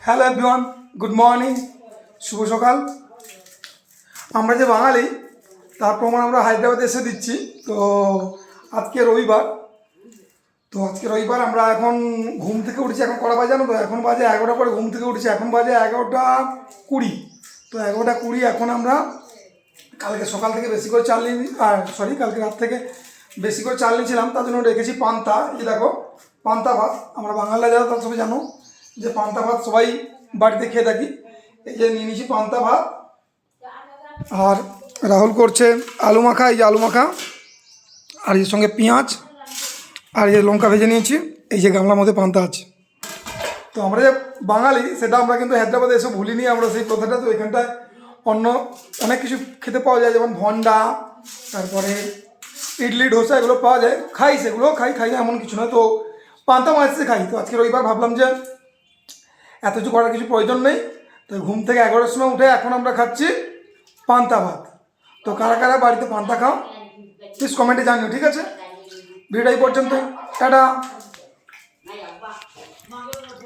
Hello everyone, good morning, শুভ সকাল। আমরা যে বাঙালি তার প্রমাণ আমরা হায়দ্রাবাদে এসে দিচ্ছি। তো আজকে রবিবার, আমরা এখন ঘুম থেকে উঠেছি। এখন কটা বাজে জানো তো? এখন বাজে 11টা পরে ঘুম থেকে উঠেছি। এখন বাজে 11টা 20। তো 11টা 20 এখন আমরা কালকে সকাল থেকে বেশি করে চাল নিয়ে কালকে রাত থেকে বেশি করে চাল নিয়েছিলাম, তার জন্য রেখেছি পান্তা। এই দেখো পান্তা ভাত। আমরা বাঙালিরা যারা তার সবাই জানো যে পান্তা ভাত সবাই বাড়িতে খেয়ে থাকি। এই যে নিয়ে নিয়েছি পান্তা ভাত। আর রাহুল করছে আলু মাখা। এই যে আলু মাখা, আর এর সঙ্গে পেঁয়াজ আর এই যে লঙ্কা ভেজে নিয়েছি। এই যে গামলার মধ্যে পান্তা আছে। তো আমরা যে বাঙালি সেটা আমরা কিন্তু হায়দ্রাবাদে এসে ভুলিনি আমরা সেই কথাটা। তো এখানটায় অন্য অনেক কিছু খেতে পাওয়া যায়, যেমন ভন্ডা, তারপরে ইডলি ডোসা, এগুলো পাওয়া যায়। খাই, সেগুলো খাই না এমন কিছু নয়। তো পান্তা মাছ খাই। তো আজকে রবিবার ভাবলাম যে এত কিছু করার কিছু প্রয়োজন নেই। তো ঘুম থেকে 11টার সময় উঠে এখন আমরা খাচ্ছি পান্তা ভাত। তো কারা কারা বাড়িতে পান্তা খাও প্লিজ কমেন্টে জানিও, ঠিক আছে? ভিডিওটা এই পর্যন্ত, টাটা।